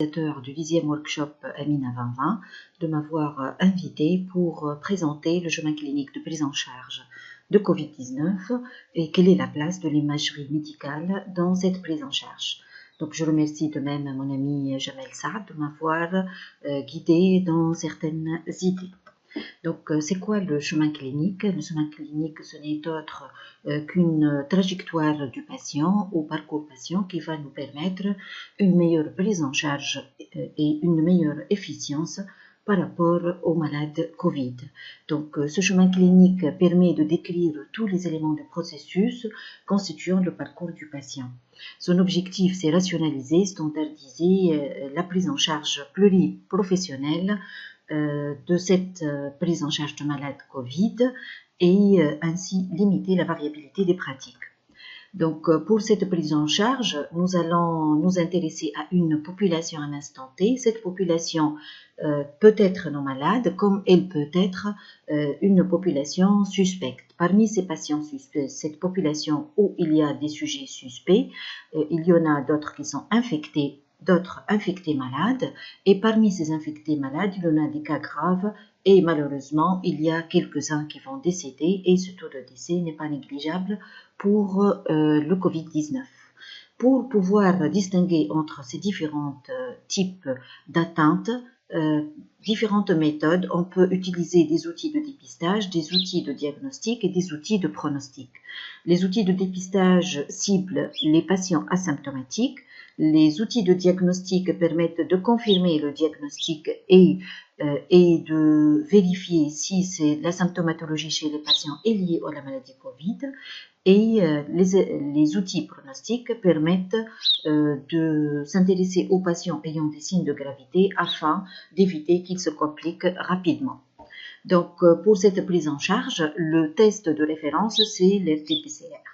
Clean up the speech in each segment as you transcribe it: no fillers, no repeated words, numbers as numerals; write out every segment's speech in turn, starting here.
Du 10e workshop Amina 2020 de m'avoir invité pour présenter le chemin clinique de prise en charge de Covid-19 et quelle est la place de l'imagerie médicale dans cette prise en charge. Donc je remercie de même mon ami Jamel Saad de m'avoir guidé dans certaines idées. Donc, c'est quoi le chemin clinique? Le chemin clinique, ce n'est autre qu'une trajectoire du patient ou parcours patient qui va nous permettre une meilleure prise en charge et une meilleure efficience par rapport aux malades Covid. Donc, ce chemin clinique permet de décrire tous les éléments du processus constituant le parcours du patient. Son objectif, c'est rationaliser, standardiser la prise en charge pluriprofessionnelle de cette prise en charge de malades Covid et ainsi limiter la variabilité des pratiques. Donc, pour cette prise en charge, nous allons nous intéresser à une population à un instant T. Cette population peut être non malade, comme elle peut être une population suspecte. Parmi ces patients suspects, cette population où il y a des sujets suspects, il y en a d'autres qui sont infectés, d'autres infectés malades, et parmi ces infectés malades, il y en a des cas graves, et malheureusement, il y a quelques-uns qui vont décéder, et ce taux de décès n'est pas négligeable pour le Covid-19. Pour pouvoir distinguer entre ces différents types d'atteintes, différentes méthodes, on peut utiliser des outils de dépistage, des outils de diagnostic et des outils de pronostic. Les outils de dépistage ciblent les patients asymptomatiques. Les outils de diagnostic permettent de confirmer le diagnostic et de vérifier si la symptomatologie chez les patients est liée à la maladie Covid. Et les outils pronostiques permettent de s'intéresser aux patients ayant des signes de gravité afin d'éviter qu'ils se compliquent rapidement. Donc, pour cette prise en charge, le test de référence, c'est l'RT-PCR.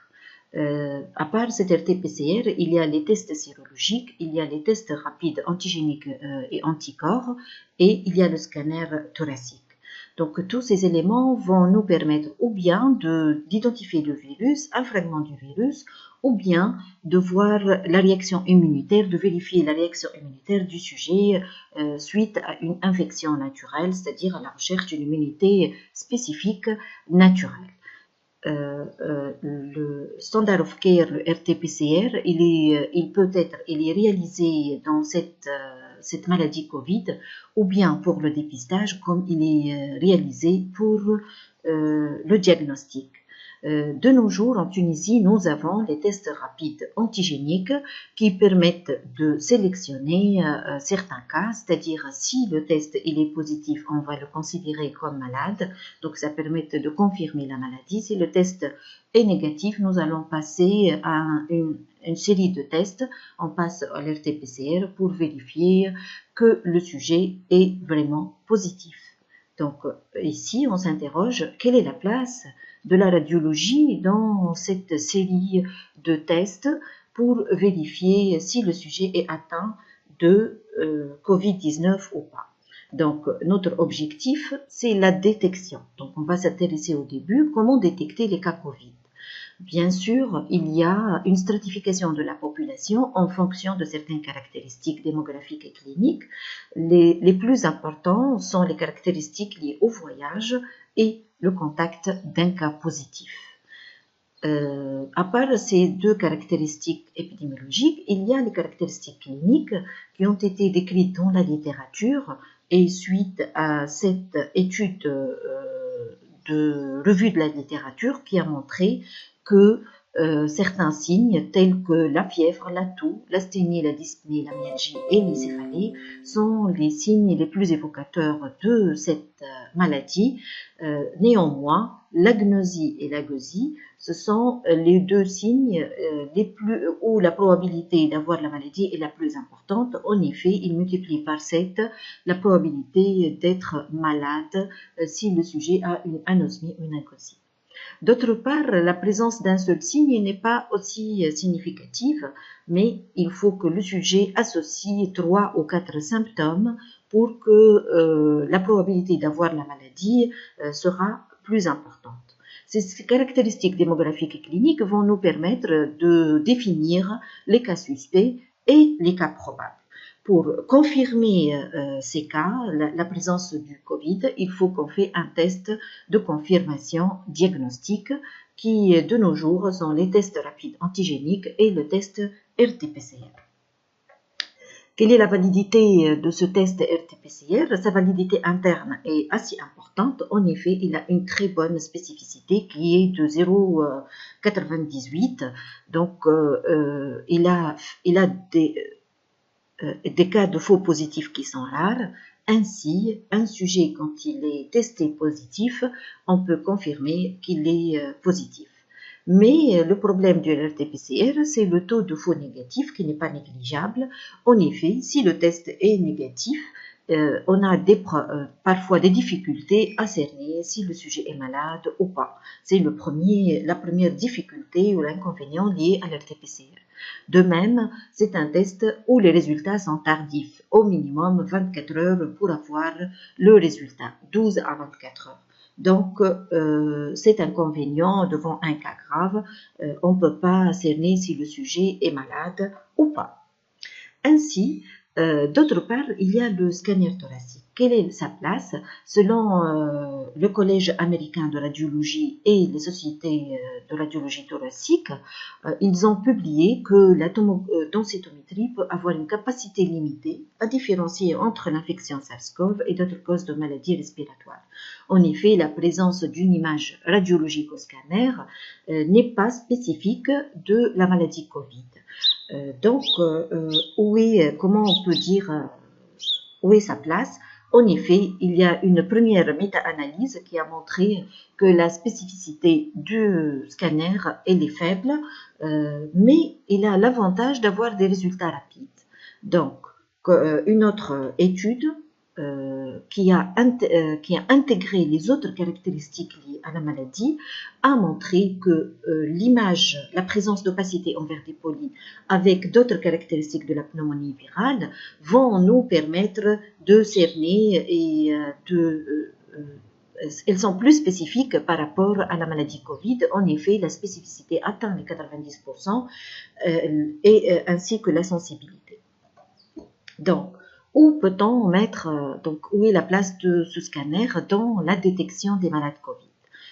À part cet RT-PCR, il y a les tests sérologiques, il y a les tests rapides antigéniques et anticorps, et il y a le scanner thoracique. Donc, tous ces éléments vont nous permettre ou bien d'identifier le virus, un fragment du virus, ou bien de voir la réaction immunitaire, de vérifier la réaction immunitaire du sujet suite à une infection naturelle, c'est-à-dire à la recherche d'une immunité spécifique naturelle. Le standard of care, le RT-PCR, il est réalisé dans cette maladie Covid, ou bien pour le dépistage, comme il est réalisé pour le diagnostic. De nos jours, en Tunisie, nous avons les tests rapides antigéniques qui permettent de sélectionner certains cas, c'est-à-dire si le test il est positif, on va le considérer comme malade, donc ça permet de confirmer la maladie. Si le test est négatif, nous allons passer à une série de tests, on passe à l'RT-PCR pour vérifier que le sujet est vraiment positif. Donc ici, on s'interroge, quelle est la place de la radiologie dans cette série de tests pour vérifier si le sujet est atteint de Covid-19 ou pas. Donc, notre objectif, c'est la détection. Donc, on va s'intéresser au début, comment détecter les cas Covid. Bien sûr, il y a une stratification de la population en fonction de certaines caractéristiques démographiques et cliniques. Les plus importants sont les caractéristiques liées au voyage et le contact d'un cas positif. À part ces deux caractéristiques épidémiologiques, il y a les caractéristiques cliniques qui ont été décrites dans la littérature et suite à cette étude de revue de la littérature qui a montré que certains signes tels que la fièvre, la toux, l'asthénie, la dyspnée, la myalgie et les céphalées sont les signes les plus évocateurs de cette maladie. Néanmoins, l'agnosie et l'agosie, ce sont les deux signes où la probabilité d'avoir la maladie est la plus importante. En effet, ils multiplient par 7 la probabilité d'être malade si le sujet a une anosmie ou une agosie. D'autre part, la présence d'un seul signe n'est pas aussi significative, mais il faut que le sujet associe 3 ou 4 symptômes pour que la probabilité d'avoir la maladie sera plus importante. Ces caractéristiques démographiques et cliniques vont nous permettre de définir les cas suspects et les cas probables. Pour confirmer ces cas, la présence du Covid, il faut qu'on fait un test de confirmation diagnostique qui, de nos jours, sont les tests rapides antigéniques et le test RT-PCR. Quelle est la validité de ce test RT-PCR? Sa validité interne est assez importante. En effet, il a une très bonne spécificité qui est de 0,98. Donc, il a des cas de faux positifs qui sont rares. Ainsi, un sujet, quand il est testé positif, on peut confirmer qu'il est positif. Mais le problème du RT-PCR, c'est le taux de faux négatif qui n'est pas négligeable. En effet, si le test est négatif, on a parfois des difficultés à cerner si le sujet est malade ou pas. C'est la première difficulté ou l'inconvénient lié à l'RT-PCR. De même, c'est un test où les résultats sont tardifs, au minimum 24 heures pour avoir le résultat, 12 à 24 heures. Donc, c'est inconvénient devant un cas grave, on ne peut pas cerner si le sujet est malade ou pas. Ainsi, d'autre part, il y a le scanner thoracique. Quelle est sa place? Selon le Collège américain de radiologie et les sociétés de radiologie thoracique, ils ont publié que la densitométrie peut avoir une capacité limitée à différencier entre l'infection SARS-CoV et d'autres causes de maladies respiratoires. En effet, la présence d'une image radiologique au scanner n'est pas spécifique de la maladie Covid. Donc, comment on peut dire où est sa place? En effet, il y a une première méta-analyse qui a montré que la spécificité du scanner elle est faible, mais il a l'avantage d'avoir des résultats rapides. Donc, une autre étude qui a intégré les autres caractéristiques liées à la maladie a montré que la présence d'opacité en verre dépoli avec d'autres caractéristiques de la pneumonie virale vont nous permettre de cerner et elles sont plus spécifiques par rapport à la maladie Covid. En effet, la spécificité atteint les 90% ainsi que la sensibilité. Donc, où peut-on mettre, où est la place de ce scanner dans la détection des malades Covid?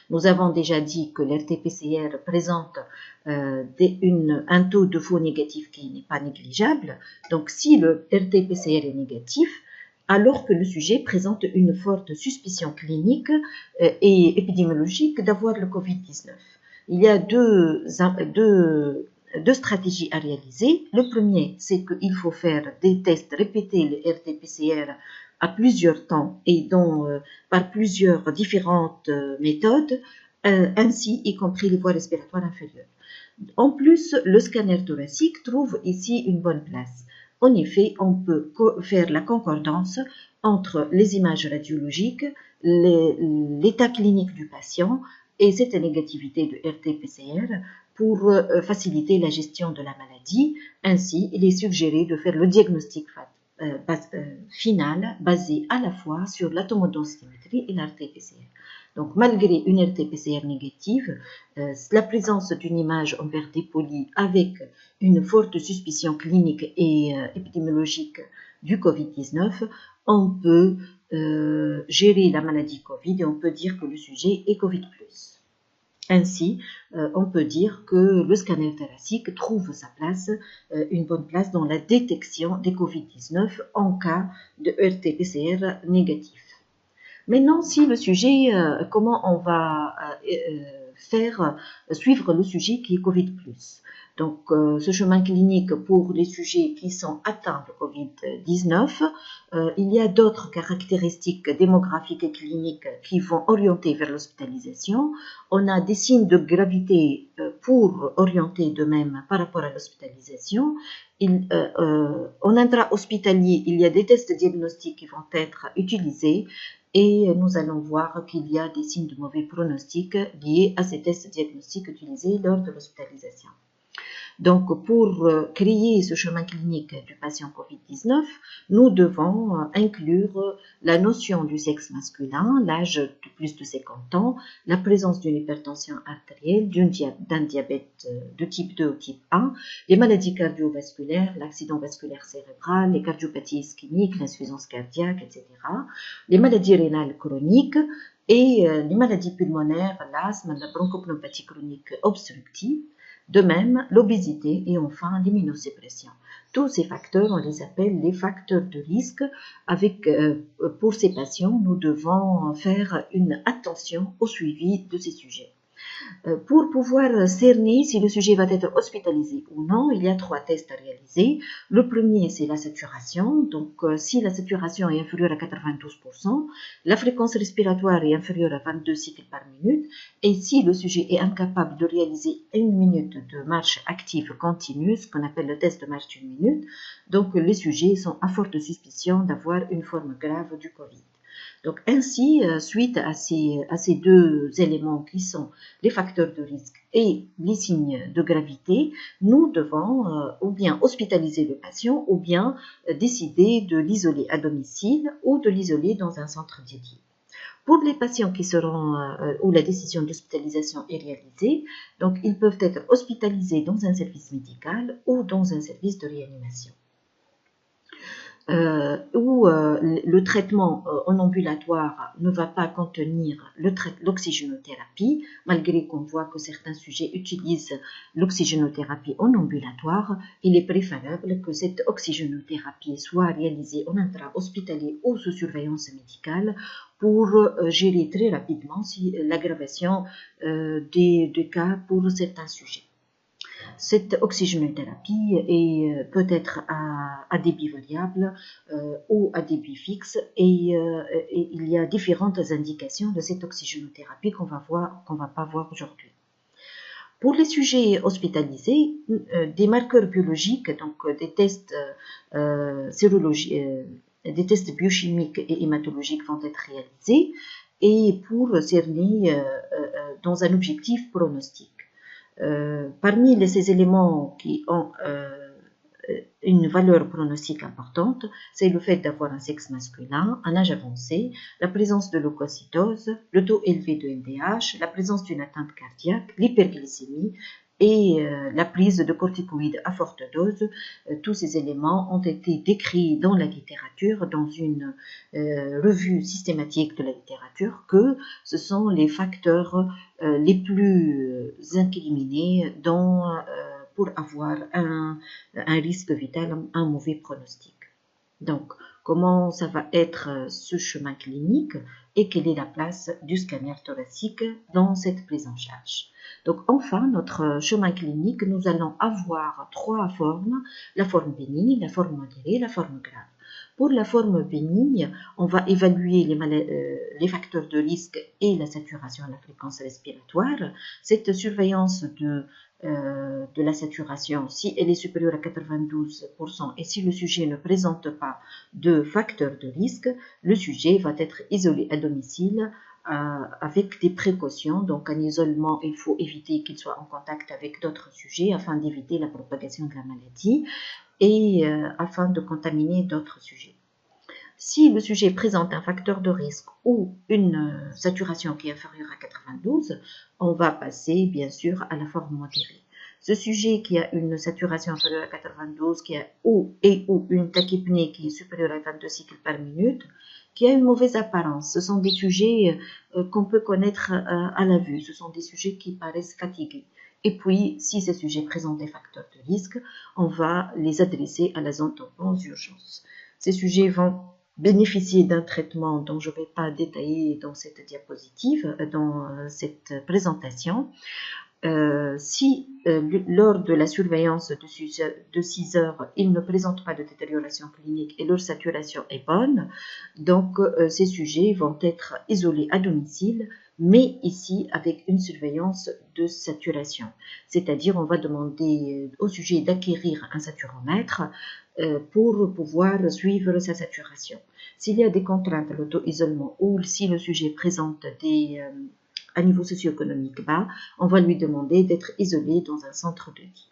Nous avons déjà dit que l'RT-PCR présente un taux de faux négatif qui n'est pas négligeable. Donc, si le RT-PCR est négatif, alors que le sujet présente une forte suspicion clinique et épidémiologique d'avoir le Covid-19. Il y a deux stratégies à réaliser. Le premier, c'est qu'il faut faire des tests répétés, le RT-PCR, à plusieurs temps et par plusieurs différentes méthodes, ainsi y compris les voies respiratoires inférieures. En plus, le scanner thoracique trouve ici une bonne place. En effet, on peut faire la concordance entre les images radiologiques, l'état clinique du patient et cette négativité de RT-PCR pour faciliter la gestion de la maladie. Ainsi, il est suggéré de faire le diagnostic final basé à la fois sur la tomodensitométrie et la RT-PCR. Donc, malgré une RT-PCR négative, la présence d'une image en verre dépoli avec une forte suspicion clinique et épidémiologique du Covid-19, on peut gérer la maladie Covid et on peut dire que le sujet est Covid+. Ainsi, on peut dire que le scanner thoracique trouve sa place, une bonne place dans la détection des Covid-19 en cas de RT-PCR négatif. Maintenant, si le sujet, comment on va suivre le sujet qui est Covid+. Donc, ce chemin clinique pour les sujets qui sont atteints de Covid-19, il y a d'autres caractéristiques démographiques et cliniques qui vont orienter vers l'hospitalisation. On a des signes de gravité pour orienter de même par rapport à l'hospitalisation. En intra-hospitalier, il y a des tests diagnostiques qui vont être utilisés et nous allons voir qu'il y a des signes de mauvais pronostic liés à ces tests diagnostiques utilisés lors de l'hospitalisation. Donc, pour créer ce chemin clinique du patient Covid-19, nous devons inclure la notion du sexe masculin, l'âge de plus de 50 ans, la présence d'une hypertension artérielle, d'un diabète de type 2 ou type 1, les maladies cardiovasculaires, l'accident vasculaire cérébral, les cardiopathies ischémiques, l'insuffisance cardiaque, etc., les maladies rénales chroniques et les maladies pulmonaires, l'asthme, la bronchopneumopathie chronique obstructive, de même l'obésité et enfin l'immunosuppression. Tous ces facteurs, on les appelle les facteurs de risque. Pour ces patients, nous devons faire une attention au suivi de ces sujets. Pour pouvoir cerner si le sujet va être hospitalisé ou non, il y a 3 tests à réaliser. Le premier, c'est la saturation. Donc, si la saturation est inférieure à 92%, la fréquence respiratoire est inférieure à 22 cycles par minute, et si le sujet est incapable de réaliser 1 minute de marche active continue, ce qu'on appelle le test de marche d'une minute, donc les sujets sont à forte suspicion d'avoir une forme grave du Covid. Donc ainsi, suite à ces 2 éléments qui sont les facteurs de risque et les signes de gravité, nous devons ou bien hospitaliser le patient ou bien décider de l'isoler à domicile ou de l'isoler dans un centre dédié. Pour les patients où la décision d'hospitalisation est réalisée, donc ils peuvent être hospitalisés dans un service médical ou dans un service de réanimation. Où le traitement en ambulatoire ne va pas contenir l'oxygénothérapie, malgré qu'on voit que certains sujets utilisent l'oxygénothérapie en ambulatoire, il est préférable que cette oxygénothérapie soit réalisée en intra-hospitalier ou sous surveillance médicale pour gérer très rapidement l'aggravation des cas pour certains sujets. Cette oxygénothérapie peut être à débit variable ou à débit fixe et il y a différentes indications de cette oxygénothérapie qu'on va pas voir aujourd'hui. Pour les sujets hospitalisés, des marqueurs biologiques, donc des tests sérologiques, des tests biochimiques et hématologiques vont être réalisés et pour cerner dans un objectif pronostic. Parmi ces éléments qui ont une valeur pronostique importante, c'est le fait d'avoir un sexe masculin, un âge avancé, la présence de leucocytose, le taux élevé de LDH, la présence d'une atteinte cardiaque, l'hyperglycémie et la prise de corticoïdes à forte dose. Tous ces éléments ont été décrits dans la littérature, dans une revue systématique de la littérature, que ce sont les facteurs les plus incriminés pour avoir un risque vital, un mauvais pronostic. Donc, comment ça va être ce chemin clinique et quelle est la place du scanner thoracique dans cette prise en charge. Donc, enfin, notre chemin clinique, nous allons avoir 3 formes, la forme bénigne, la forme modérée, la forme grave. Pour la forme bénigne, on va évaluer les facteurs de risque et la saturation à la fréquence respiratoire. Cette surveillance de la saturation, si elle est supérieure à 92% et si le sujet ne présente pas de facteurs de risque, le sujet va être isolé à domicile avec des précautions. Donc, en isolement, il faut éviter qu'il soit en contact avec d'autres sujets afin d'éviter la propagation de la maladie et afin de contaminer d'autres sujets. Si le sujet présente un facteur de risque ou une saturation qui est inférieure à 92, on va passer bien sûr à la forme modérée. Ce sujet qui a une saturation inférieure à 92, qui a ou une tachypnée qui est supérieure à 22 cycles par minute, qui a une mauvaise apparence, ce sont des sujets qu'on peut connaître à la vue, ce sont des sujets qui paraissent fatigués. Et puis, si ces sujets présentent des facteurs de risque, on va les adresser à la zone tampon urgence. Ces sujets vont bénéficier d'un traitement dont je ne vais pas détailler dans cette diapositive, dans cette présentation. Si lors de la surveillance de 6 heures, ils ne présentent pas de détérioration clinique et leur saturation est bonne, donc ces sujets vont être isolés à domicile, mais ici avec une surveillance de saturation. C'est-à-dire on va demander au sujet d'acquérir un saturomètre pour pouvoir suivre sa saturation. S'il y a des contraintes à l'auto-isolement ou si le sujet présente un niveau socio-économique bas, on va lui demander d'être isolé dans un centre de vie.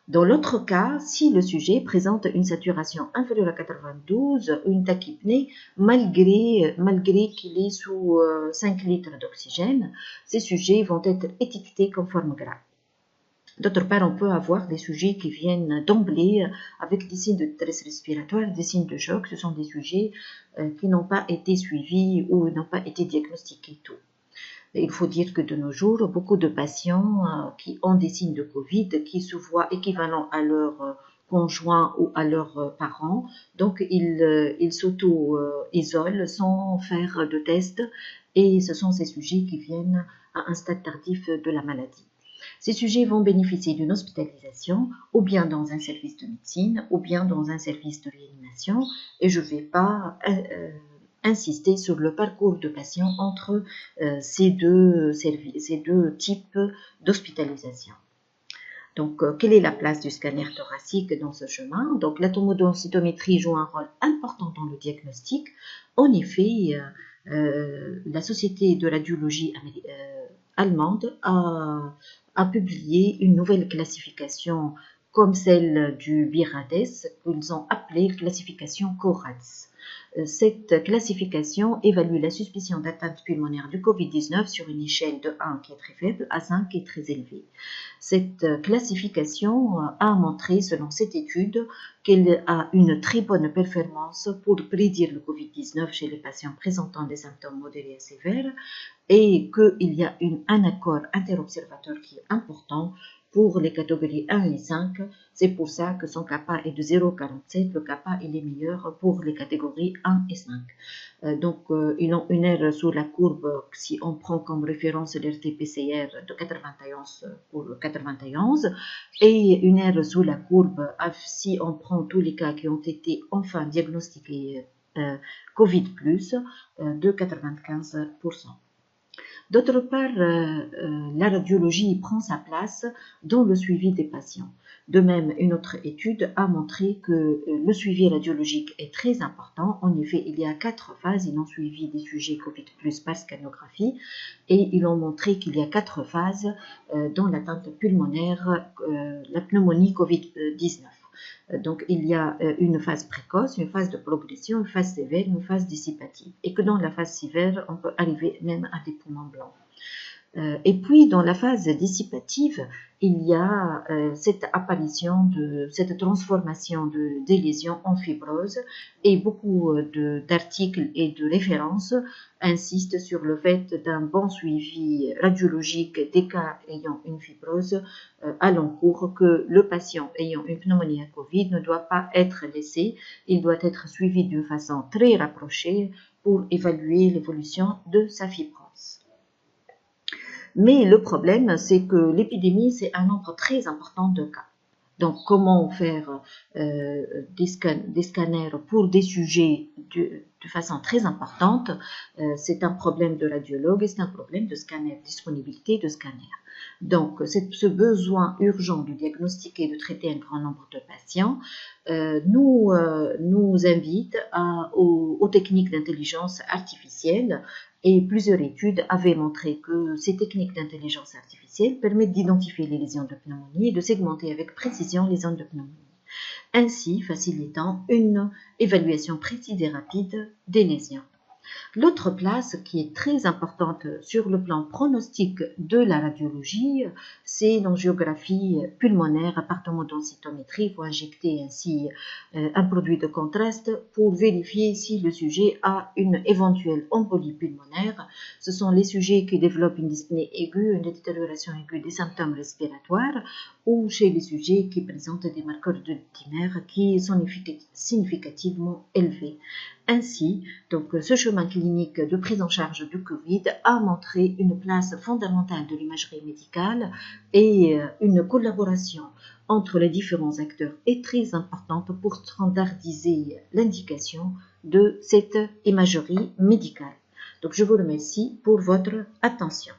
Dans l'autre cas, si le sujet présente une saturation inférieure à 92 ou une tachypnée malgré qu'il est sous 5 litres d'oxygène, ces sujets vont être étiquetés comme forme grave. D'autre part, on peut avoir des sujets qui viennent d'emblée avec des signes de détresse respiratoire, des signes de choc. Ce sont des sujets qui n'ont pas été suivis ou n'ont pas été diagnostiqués tôt. Il faut dire que de nos jours, beaucoup de patients qui ont des signes de Covid, qui se voient équivalents à leurs conjoints ou à leurs parents, donc ils s'auto-isolent sans faire de tests, et ce sont ces sujets qui viennent à un stade tardif de la maladie. Ces sujets vont bénéficier d'une hospitalisation, ou bien dans un service de médecine, ou bien dans un service de réanimation, et je ne vais pas insister sur le parcours de patient entre ces deux types d'hospitalisation. Donc, quelle est la place du scanner thoracique dans ce chemin? Donc, la tomodensitométrie joue un rôle important dans le diagnostic. En effet, la Société de radiologie allemande a publié une nouvelle classification comme celle du BIRADES, qu'ils ont appelée classification CORADS. Cette classification évalue la suspicion d'atteinte pulmonaire du Covid-19 sur une échelle de 1 qui est très faible à 5 qui est très élevée. Cette classification a montré, selon cette étude, qu'elle a une très bonne performance pour prédire le Covid-19 chez les patients présentant des symptômes modérés à sévères et qu'il y a un accord interobservateur qui est important pour les catégories 1 et 5. C'est pour ça que son kappa est de 0,47. Le kappa il est meilleur pour les catégories 1 et 5. Donc, ils ont une erreur sur la courbe, si on prend comme référence l'RT-PCR de 91 pour 91, et une erreur sur la courbe, si on prend tous les cas qui ont été enfin diagnostiqués Covid+, de 95%. D'autre part, la radiologie prend sa place dans le suivi des patients. De même, une autre étude a montré que le suivi radiologique est très important. En effet, il y a 4 phases. Ils ont suivi des sujets Covid+ par scanographie et ils ont montré qu'il y a 4 phases dans l'atteinte pulmonaire, la pneumonie Covid-19. Donc, il y a une phase précoce, une phase de progression, une phase sévère, une phase dissipative. Et que dans la phase sévère, on peut arriver même à des poumons blancs. Et puis, dans la phase dissipative, il y a cette apparition cette transformation des lésions en fibrose, et beaucoup d'articles et de références insistent sur le fait d'un bon suivi radiologique des cas ayant une fibrose à long cours, que le patient ayant une pneumonie à Covid ne doit pas être laissé, il doit être suivi d'une façon très rapprochée pour évaluer l'évolution de sa fibrose. Mais le problème, c'est que l'épidémie, c'est un nombre très important de cas. Donc, comment faire des scanners pour des sujets de façon très importante, c'est un problème de radiologue et c'est un problème de scanner, disponibilité de scanner. Donc, ce besoin urgent de diagnostiquer et de traiter un grand nombre de patients nous invite aux techniques d'intelligence artificielle. Et plusieurs études avaient montré que ces techniques d'intelligence artificielle permettent d'identifier les lésions de pneumonie et de segmenter avec précision les zones de pneumonie, ainsi facilitant une évaluation précise et rapide des lésions. L'autre place qui est très importante sur le plan pronostic de la radiologie, c'est l'angiographie pulmonaire par tomodensitométrie. Il faut injecter ainsi un produit de contraste pour vérifier si le sujet a une éventuelle embolie pulmonaire. Ce sont les sujets qui développent une dyspnée aiguë, une détérioration aiguë des symptômes respiratoires, ou chez les sujets qui présentent des marqueurs de dimère qui sont significativement élevés. Ainsi, donc, ce chemin clinique de prise en charge du Covid a montré une place fondamentale de l'imagerie médicale et une collaboration entre les différents acteurs est très importante pour standardiser l'indication de cette imagerie médicale. Donc, je vous remercie pour votre attention.